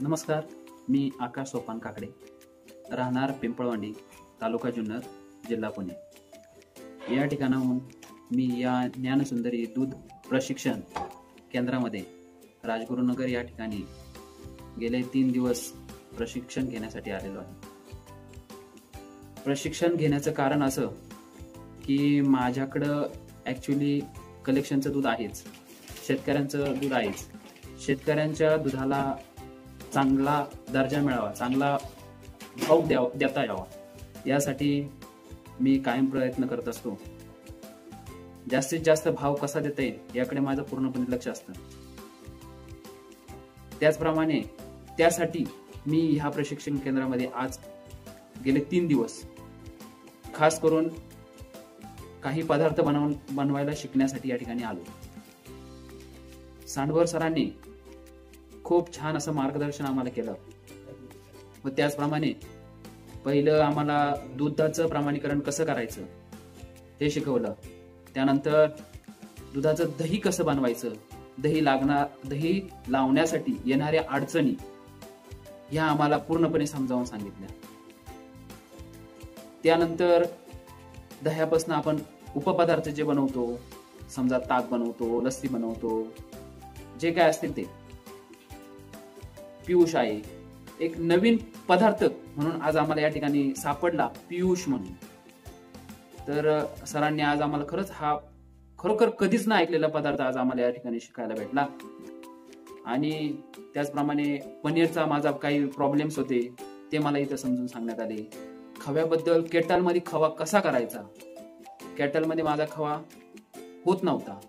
नमस्कार, मी आकाश सोपान काकडे, राहणार पिंपळवांडी, तालुका जुन्नर, जिल्हा पुणे। या ठिकाणाहून मी या ज्ञानसुंदरी दूध प्रशिक्षण केंद्रामध्ये राजगुरुनगर या ठिकाणी गेले 3 दिवस प्रशिक्षण घेण्यासाठी आलेलो आहे। प्रशिक्षण घेण्याचं कारण असं की माझ्याकडं ॲक्च्युली कलेक्शनचं दूध आहेच, शेतकऱ्यांचं दूध आहेच। शेतकऱ्यांच्या दुधाला चांगला दर्जा मिळावा, चांगला भाव देता यावा, यासाठी मी कायम प्रयत्न करत असतो। जास्तीत जास्त भाव कसा देता येईल याकडे माझं पूर्णपणे लक्ष असतं। त्याचप्रमाणे त्यासाठी मी ह्या प्रशिक्षण केंद्रामध्ये आज गेले 3 दिवस खास करून काही पदार्थ बनवायला शिकण्यासाठी या ठिकाणी आलो। सांडवर सरांनी खूप छान असं मार्गदर्शन आम्हाला केलं व त्याचप्रमाणे पहिलं आम्हाला दुधाचं प्रमाणीकरण कसं करायचं ते शिकवलं। त्यानंतर दुधाचं दही कसं बनवायचं, दही लावण्यासाठी येणाऱ्या अडचणी ह्या आम्हाला पूर्णपणे समजावून सांगितल्या। त्यानंतर दह्यापासून आपण उपपदार्थ जे बनवतो, समजा ताक बनवतो, लस्सी बनवतो, जे काय असतील ते पियुष आहे, एक नवीन पदार्थ म्हणून आज आम्हाला या ठिकाणी सापडला पियुष म्हणून। तर सरांनी आज आम्हाला खरोखर कधीच ना ऐकलेला पदार्थ आज आम्हाला या ठिकाणी शिकायला भेटला। आणि त्याचप्रमाणे पनीरचा माझा काही प्रॉब्लेम्स होते ते मला इथं समजून सांगण्यात आले। खव्याबद्दल केटलमध्ये खवा कसा करायचा, केटलमध्ये माझा खवा होत नव्हता,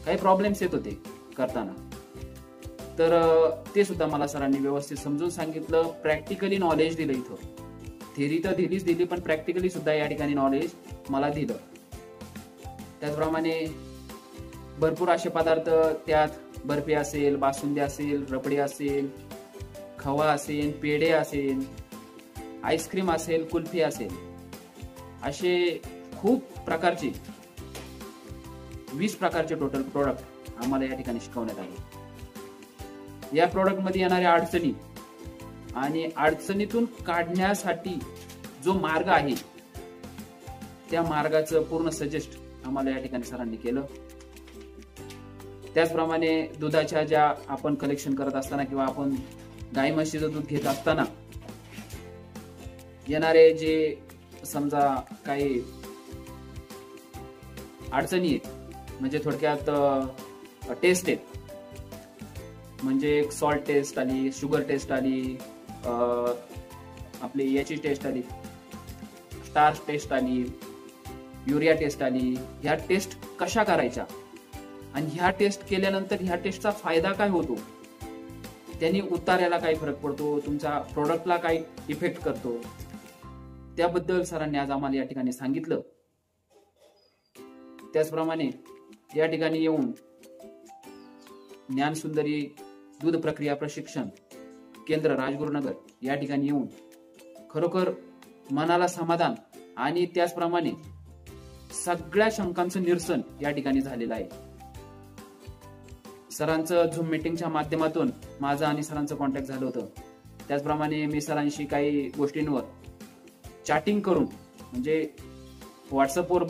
काही प्रॉब्लेम्स येत होते करताना, तर ते सुद्धा मला सरांनी व्यवस्थित समजून सांगितलं। प्रॅक्टिकली नॉलेज दिलं, इथं थेरी तर दिली पण प्रॅक्टिकली सुद्धा या ठिकाणी नॉलेज मला दिलं। त्याचप्रमाणे भरपूर असे पदार्थ, त्यात बर्फी असेल, बासुंदी असेल, रबडी असेल, खवा असेल, पेढे असेल, आईस्क्रीम असेल, कुल्फी असेल, असे खूप प्रकारचे 20 प्रकारचे टोटल प्रोडक्ट आम्हाला या ठिकाणी शिकवण्यात आले। या प्रोडक्ट मध्ये येणाऱ्या अडचणी आणि अडचणीतून काढण्यासाठी जो मार्ग आहे त्या मार्गाचं पूर्ण सजेस्ट आम्हाला या ठिकाणी सरांनी केलं। त्याचप्रमाणे दुधाच्या ज्या आपण कलेक्शन करत असताना किंवा आपण गाई म्हशीचं दूध घेत असताना येणारे जे समजा काही अडचणी आहेत, म्हणजे थोडक्यात टेस्ट आहेत, म्हणजे सॉल्ट टेस्ट आली, शुगर टेस्ट आली, आपली याची टेस्ट आली, स्टार्च टेस्ट आली, युरिया टेस्ट आली। ह्या टेस्ट कशा करायच्या आणि ह्या टेस्ट केल्यानंतर ह्या टेस्टचा फायदा काय होतो, त्यांनी उतार्याला काय फरक पडतो, तुमच्या प्रोडक्टला काय इफेक्ट करतो, त्याबद्दल सरांनी आज आम्हाला या ठिकाणी सांगितलं। त्याचप्रमाणे या ठिकाणी येऊन ज्ञानसुंदरी दूध प्रक्रिया प्रशिक्षण केंद्र राजगुरुनगर या ठिकाणी येऊन खरोखर मनाला समाधान आणि त्याचप्रमाणे सगळ्या शंकांचं निरसन या ठिकाणी झालेलं आहे। सरांचं झूम मीटिंगच्या माध्यमातून माझं आणि सरांचं कॉन्टॅक्ट झालं होतं। त्याचप्रमाणे मी सरांशी काही गोष्टींवर चॅटिंग करून, म्हणजे व्हॉट्सअपवर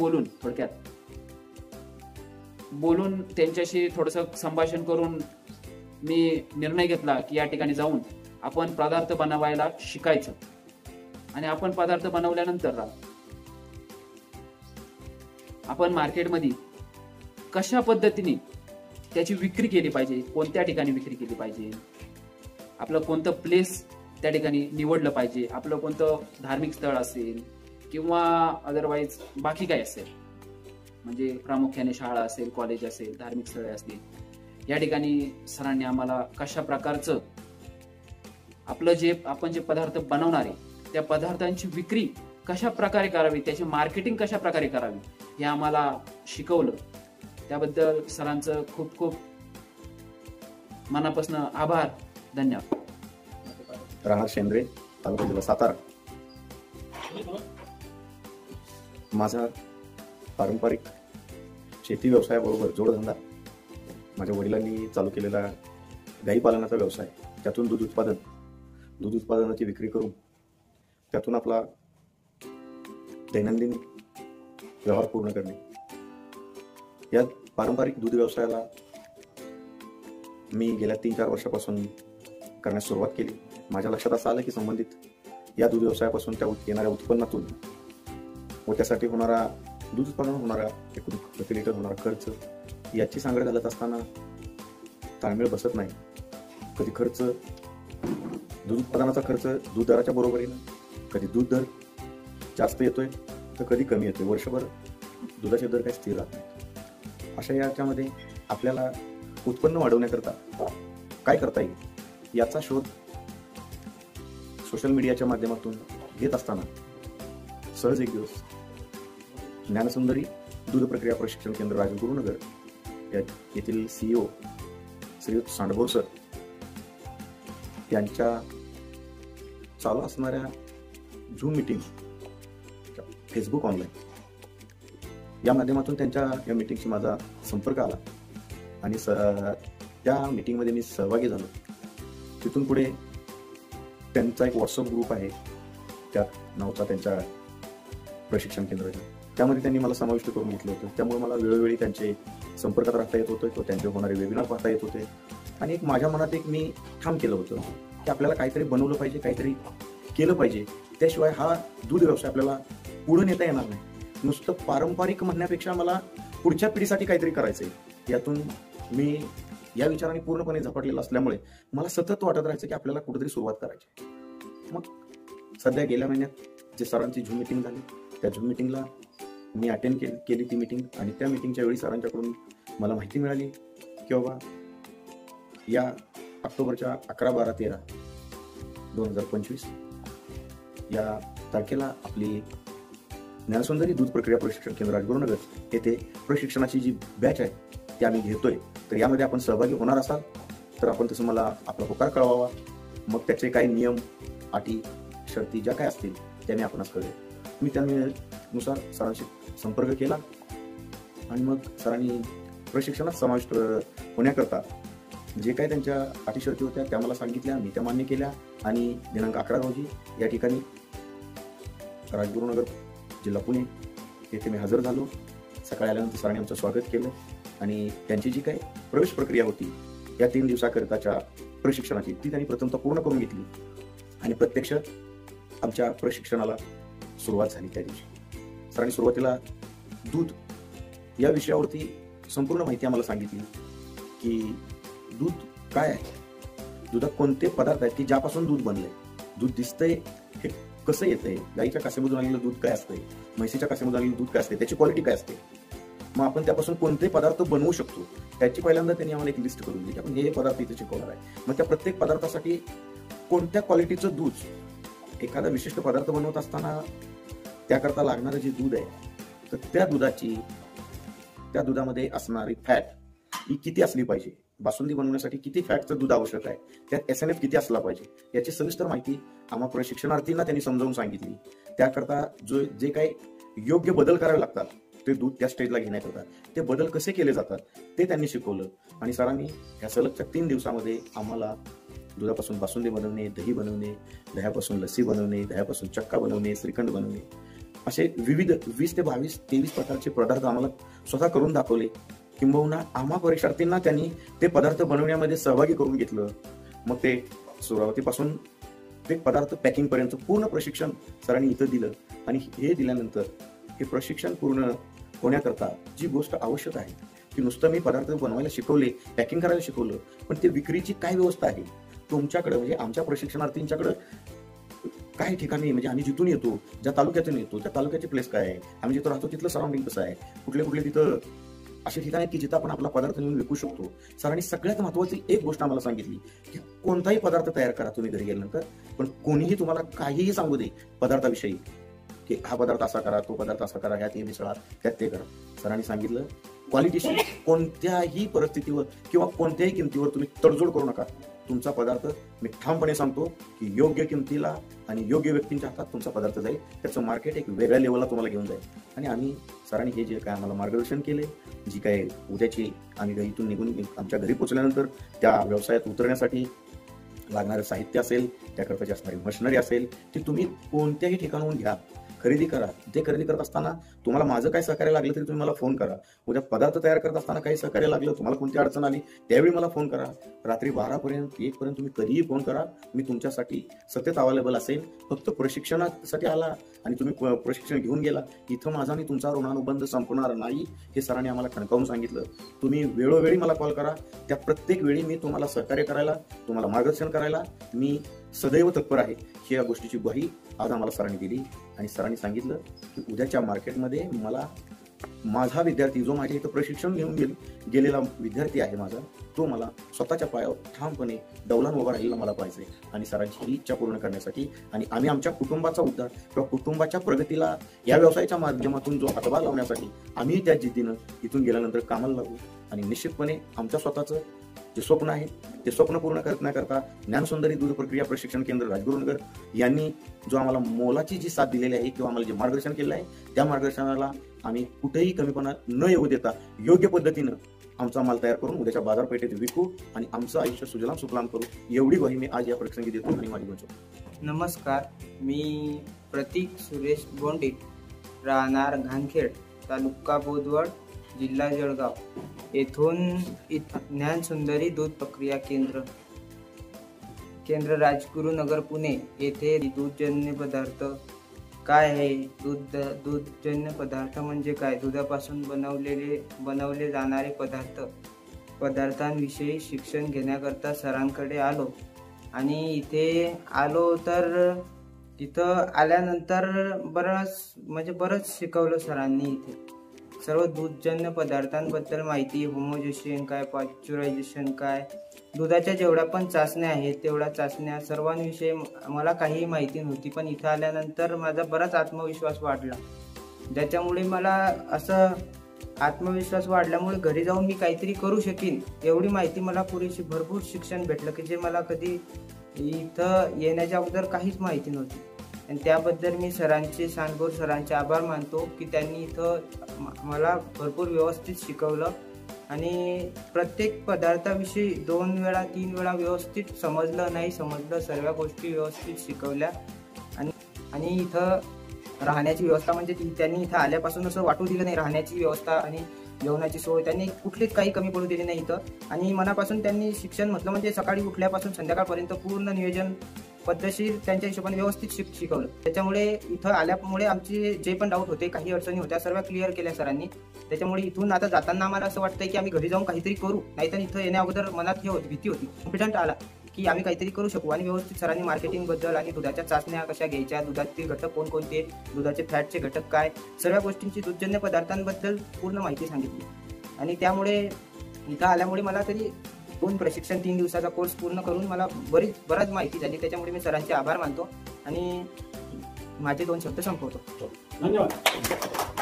बोलून त्यांच्याशी थोडंसं संभाषण करून मी निर्णय घेतला की या ठिकाणी जाऊन आपण पदार्थ बनवायला शिकायचं। आणि आपण पदार्थ बनवल्यानंतर आपण मार्केटमध्ये कशा पद्धतीने त्याची विक्री केली पाहिजे, कोणत्या ठिकाणी विक्री केली पाहिजे, आपलं कोणतं प्लेस त्या ठिकाणी निवडलं पाहिजे, आपलं कोणतं धार्मिक स्थळ असेल किंवा अदरवाईज बाकी काय असेल, म्हणजे प्रामुख्याने शाळा असेल, कॉलेज असेल, धार्मिक स्थळे असतील, या ठिकाणी सरांनी आम्हाला कशा प्रकारचं आपलं आपण जे पदार्थ बनवणार आहे त्या पदार्थांची विक्री कशा प्रकारे करावी, त्याची मार्केटिंग कशा प्रकारे करावी हे आम्हाला शिकवलं। त्याबद्दल सरांचं खूप खूप मनापासून आभार, धन्यवाद। राहणार शेंद्रे, तालुका जिल्हा सातारा। माझा पारंपरिक शेती व्यवसायाबरोबर जोडधंदा माझ्या वडिलांनी चालू केलेला गाई पालनाचा व्यवसाय त्यातून दूध उत्पादनाची विक्री करून त्यातून आपला दैनंदिन व्यवहार पूर्ण करणे. या पारंपरिक दूध व्यवसायाला मी गेल्या 3-4 वर्षापासून करण्यास सुरुवात केली. माझ्या लक्षात असं आलं की संबंधित या दूध व्यवसायापासून त्या येणाऱ्या उत्पन्नातून व त्यासाठी होणारा दूध उत्पादन होणारा एकूण प्रति लिटर होणारा खर्च याची सांगड घालत असताना ताळमेळ बसत नाही. कधी खर्च दूध उत्पादनाचा खर्च दूध दराच्या बरोबरीनं, कधी दूध दर जास्त येतोय तर कधी कमी येतोय. वर्षभर दुधाचे दर काही स्थिर राहत नाही. अशा याच्यामध्ये आपल्याला उत्पन्न वाढवण्याकरता काय करता येईल याचा शोध सोशल मीडियाच्या माध्यमातून घेत असताना सहज एक दिवस ज्ञानसुंदरी दूध प्रक्रिया प्रशिक्षण केंद्र राजगुरुनगर येथील CEO श्रीयुत सांडभोर सर यांच्या चालू असणाऱ्या झूम मीटिंग फेसबुक ऑनलाईन या माध्यमातून त्यांच्या या मीटिंगशी माझा संपर्क आला आणि त्या मीटिंगमध्ये मी सहभागी झालो. तिथून पुढे त्यांचा एक व्हॉट्सअप ग्रुप आहे, त्यात नावचा त्यांच्या प्रशिक्षण केंद्राचा, त्यामध्ये त्यांनी मला समाविष्ट करून घेतलं होतं. त्यामुळे मला वेळोवेळी त्यांचे संपर्कात राहता येत होतं किंवा त्यांचे होणारे वेबिनार पाहता येत होते. आणि एक माझ्या मनात एक मी ठाम केलं होतं की आपल्याला काहीतरी बनवलं पाहिजे, काहीतरी केलं पाहिजे. त्याशिवाय हा दूध व्यवसाय आपल्याला पुढे नेता येणार नाही. नुसतं पारंपरिक म्हणण्यापेक्षा मला पुढच्या पिढीसाठी काहीतरी करायचं आहे. यातून मी या विचाराने पूर्णपणे झपाटलेला असल्यामुळे मला सतत वाटत राहायचं की आपल्याला कुठेतरी सुरुवात करायची. मग सध्या गेल्या महिन्यात जे सरांची झूम मिटिंग झाली त्या झूम मिटिंगला मी अटेंड केली ती मिटिंग. आणि त्या मिटिंगच्या वेळी सरांच्याकडून मला माहिती मिळाली की बाबा या ऑक्टोबरच्या 11, 12, 13, 2025 या तारखेला आपली ज्ञानसुंदरी दूध प्रक्रिया प्रशिक्षण केंद्र राजगुरुनगर येथे प्रशिक्षणाची जी बॅच आहे ती आम्ही घेतोय. तर यामध्ये आपण सहभागी होणार असाल तर आपण तसं मला आपला होकार कळवावा. मग त्याचे काही नियम, अटी, शर्ती ज्या काय असतील त्याने आपणास कळेल. मी त्यानुसार सरांशी संपर्क केला आणि मग सरांनी प्रशिक्षणात समाविष्ट होण्याकरता जे काही त्यांच्या अटी शर्ती होत्या त्या मला सांगितल्या, मी त्या मान्य केल्या. आणि दिनांक 11 रोजी या ठिकाणी राजगुरुनगर जिल्हा पुणे येथे मी हजर झालो. सकाळी आल्यानंतर सरांनी आमचं स्वागत केलं आणि त्यांची जी काही प्रवेश प्रक्रिया होती या 3 दिवसाकरिताच्या प्रशिक्षणाची ती त्यांनी प्रथमतः पूर्ण करून घेतली आणि प्रत्यक्ष आमच्या प्रशिक्षणाला सुरुवात झाली. त्या दिवशी सरांनी सुरुवातीला दूध या विषयावरती संपूर्ण माहिती आम्हाला सांगितली की दूध काय आहे, दुधात कोणते पदार्थ आहेत की ज्यापासून दूध बनलंय, दूध दिसतंय हे कसं येतंय, गाईच्या कासेमधून आलेलं दूध काय असतंय, म्हैसीच्या कासेमधून आलेलं दूध काय असते, त्याची क्वालिटी काय असते, मग आपण त्यापासून कोणते पदार्थ बनवू शकतो त्याची पहिल्यांदा त्यांनी आम्हाला एक लिस्ट करून दिली. आपण हे पदार्थ इथे शिकवणार आहे. मग त्या प्रत्येक पदार्थासाठी कोणत्या क्वालिटीचं दूध, एखादा विशिष्ट पदार्थ बनवत असताना त्याकरता लागणारं जे दूध आहे तर त्या दुधामध्ये असणारी फॅट ही किती असली पाहिजे, बासुंदी बनवण्यासाठी किती फॅटचं दूध आवश्यक आहे, त्यात SNF किती असला पाहिजे याची सविस्तर माहिती आम्हा प्रशिक्षणार्थींना त्यांनी समजावून सांगितली. त्याकरता जे काही योग्य बदल करावे लागतात ते दूध त्या स्टेजला घेण्याकरता ते बदल कसे केले जातात ते त्यांनी शिकवलं. आणि सरांनी ह्या सलगच्या 3 दिवसामध्ये आम्हाला दुधापासून बासुंदी बनवणे, दही बनवणे, दह्यापासून लस्सी बनवणे, दह्यापासून चक्का बनवणे, श्रीखंड बनवणे असे विविध 20 ते 22, 23 प्रकारचे पदार्थ आम्हाला स्वतः करून दाखवले. किंबहुना आम्हा परीक्षार्थींना त्यांनी ते पदार्थ बनवण्यामध्ये सहभागी करून घेतलं. मग ते सुरुवातीपासून ते पदार्थ पॅकिंग पर्यंत पूर्ण प्रशिक्षण सरांनी इथं दिलं. आणि हे दिल्यानंतर हे प्रशिक्षण पूर्ण होण्याकरता जी गोष्ट आवश्यक आहे की नुसतं मी पदार्थ बनवायला शिकवले, पॅकिंग करायला शिकवलं, पण ते विक्रीची काय व्यवस्था आहे तुमच्याकडे, म्हणजे आमच्या प्रशिक्षणार्थींच्याकडे काही ठिकाणी, म्हणजे आम्ही जिथून येतो, ज्या तालुक्यातून येतो त्या तालुक्याची प्लेस काय आहे, आम्ही जिथं राहतो तिथलं सराउंडिंग कसं आहे, कुठले तिथं असे ठिकाण आहेत की जिथं आपण आपला पदार्थ नेऊन विकू शकतो. सरांनी सगळ्यात महत्त्वाची एक गोष्ट आम्हाला सांगितली की कोणताही पदार्थ तयार करा तुम्ही घरी गेल्यानंतर, पण कोणीही तुम्हाला काहीही सांगू दे पदार्थाविषयी की हा पदार्थ असा करा, तो पदार्थ असा करा, ह्यात हे मिसळा, त्यात ते करा. सरांनी सांगितलं क्वालिटीशी कोणत्याही परिस्थितीवर किंवा कोणत्याही किमतीवर तुम्ही तडजोड करू नका. तुमचा पदार्थ मी ठामपणे सांगतो की योग्य किमतीला आणि योग्य व्यक्तींच्या हातात तुमचा पदार्थ जाईल, त्याचं मार्केट एक वेगळ्या लेवलला तुम्हाला घेऊन जाईल. आणि आम्ही सरांनी हे जे काय आम्हाला मार्गदर्शन केले, जी काय उद्याची आम्ही इथून निघून आमच्या घरी पोहोचल्यानंतर त्या व्यवसायात उतरण्यासाठी लागणारं साहित्य असेल, त्याकरताची असणारी मशिनरी असेल, ती तुम्ही कोणत्याही ठिकाणाहून घ्या, खरेदी करा. ते खरेदी करत असताना तुम्हाला माझं काय सहकार्य लागलं तरी तुम्ही मला फोन करा. उद्या पदार्थ तयार करत असताना काही सहकार्य लागलं, तुम्हाला कोणती अडचण आली, त्यावेळी मला फोन करा. रात्री 12 पर्यंत 1 पर्यंत तुम्ही कधीही फोन करा, मी तुमच्यासाठी सतत अवेलेबल असेल. फक्त प्रशिक्षणासाठी आला आणि तुम्ही प्रशिक्षण घेऊन गेला, इथं माझा आणि तुमचा ऋणानुबंध संपणार नाही, हे सरांनी आम्हाला ठणकावून सांगितलं. तुम्ही वेळोवेळी मला कॉल करा, त्या प्रत्येक वेळी मी तुम्हाला सहकार्य करायला, तुम्हाला मार्गदर्शन करायला मी सदैव तत्पर आहे. ही या गोष्टीची ग्वाही आज आम्हाला सरांनी दिली आणि सरांनी सांगितलं की उद्याच्या मार्केटमध्ये मला माझा विद्यार्थी, जो माझ्या इथं प्रशिक्षण घेऊन गेलेला विद्यार्थी आहे माझा, तो मला स्वतःच्या पायावर ठामपणे डौलान उभा राहिलेला मला पाहिजे. आणि सरांची ही इच्छा पूर्ण करण्यासाठी आणि आम्ही आमच्या कुटुंबाचा उद्धार किंवा कुटुंबाच्या प्रगतीला या व्यवसायाच्या माध्यमातून जो हातभार लावण्यासाठी आम्ही त्या जिद्दीनं इथून गेल्यानंतर कामाला लागू. आणि निश्चितपणे आमच्या स्वतःचं जे स्वप्न आहे ते स्वप्न पूर्ण करण्याकरता ज्ञानसुंदरी दूध प्रक्रिया प्रशिक्षण केंद्र राजगुरुनगर यांनी जो आम्हाला मोलाची जी साथ दिलेली आहे किंवा आम्हाला जे मार्गदर्शन केलेलं आहे, त्या मार्गदर्शनाला आम्ही कुठेही कमीपणा न येऊ देता योग्य पद्धतीनं आमचा माल तयार करून उद्याच्या बाजारपेठेत विकू आणि आमचं आयुष्य सुजलाम सुफलाम करू, एवढी ग्वाही मी आज या प्रसंगी देतो आणि माझी बनतो. नमस्कार, मी प्रतीक सुरेश बोंडे, राहणार घानखेड, तालुका बोदवड, जिल्हा जळगाव येथून ज्ञानसुंदरी दूध प्रक्रिया केंद्र राजगुरुनगर पुणे येथे दूधजन्य पदार्थ काय आहे, दूधजन्य पदार्थ म्हणजे काय, दुधापासून बनवले जाणारे पदार्थांविषयी शिक्षण घेण्याकरता सरांकडे आलो. आणि इथे आलो तर इथं आल्यानंतर बरंच शिकवलं सरांनी. इथे सर्व दूधजन्य पदार्थांबद्दल माहिती, होमोजेशन काय, पाश्चरायझेशन काय, दुधाच्या जेवढ्या पण चाचण्या आहेत तेवढ्या चाचण्या सर्वांविषयी मला काही माहिती नव्हती. पण इथं आल्यानंतर माझा बराच आत्मविश्वास वाढला, ज्याच्यामुळे मला असं आत्मविश्वास वाढल्यामुळे घरी जाऊन मी काहीतरी करू शकीन एवढी माहिती मला पुरेशी भरपूर शिक्षण भेटलं की जे मला कधी इथं येण्याच्या अगोदर काहीच माहिती नव्हती. आणि त्याबद्दल मी सांडगोर सरांचे आभार मानतो की त्यांनी इथं मला भरपूर व्यवस्थित शिकवलं आणि प्रत्येक पदार्थाविषयी 2 वेळा 3 वेळा व्यवस्थित समजलं नाही समजलं सर्व गोष्टी व्यवस्थित शिकवल्या. आणि इथं राहण्याची व्यवस्था म्हणजे त्यांनी इथं आल्यापासून असं वाटू दिलं नाही, राहण्याची व्यवस्था आणि जेवणाची सोय त्यांनी कुठलीच काही कमी पडू दिली नाही इथं. आणि मनापासून त्यांनी शिक्षण म्हटलं म्हणजे सकाळी उठल्यापासून संध्याकाळपर्यंत पूर्ण नियोजन पद्धतशीर त्यांच्या हिशोबाने व्यवस्थित शिकवलं. त्याच्यामुळे इथं आल्यामुळे आमचे जे पण डाऊट होते, काही अडचणी होत्या, सर्व क्लिअर केल्या सरांनी. त्याच्यामुळे इथून आता जाताना आम्हाला असं वाटतंय की आम्ही घरी जाऊन काहीतरी करू, नाहीतर इथं येण्या अगोदर मनात भीती होती. कॉन्फिडंट आला की आम्ही काहीतरी करू शकू. आणि व्यवस्थित सरांनी मार्केटिंगबद्दल आणि दुधाच्या चाचण्या कशा घ्यायच्या, दुधातील घटक कोणकोणते, दुधाचे फॅटचे घटक काय, सर्व गोष्टींची दूधजन्य पदार्थांबद्दल पूर्ण माहिती सांगितली. आणि त्यामुळे इथं आल्यामुळे मला तरी 2 प्रशिक्षण 3 दिवसाचा कोर्स पूर्ण करून मला बराच माहिती झाली. त्याच्यामुळे मी सरांचे आभार मानतो आणि माझे 2 शब्द संपवतो. धन्यवाद.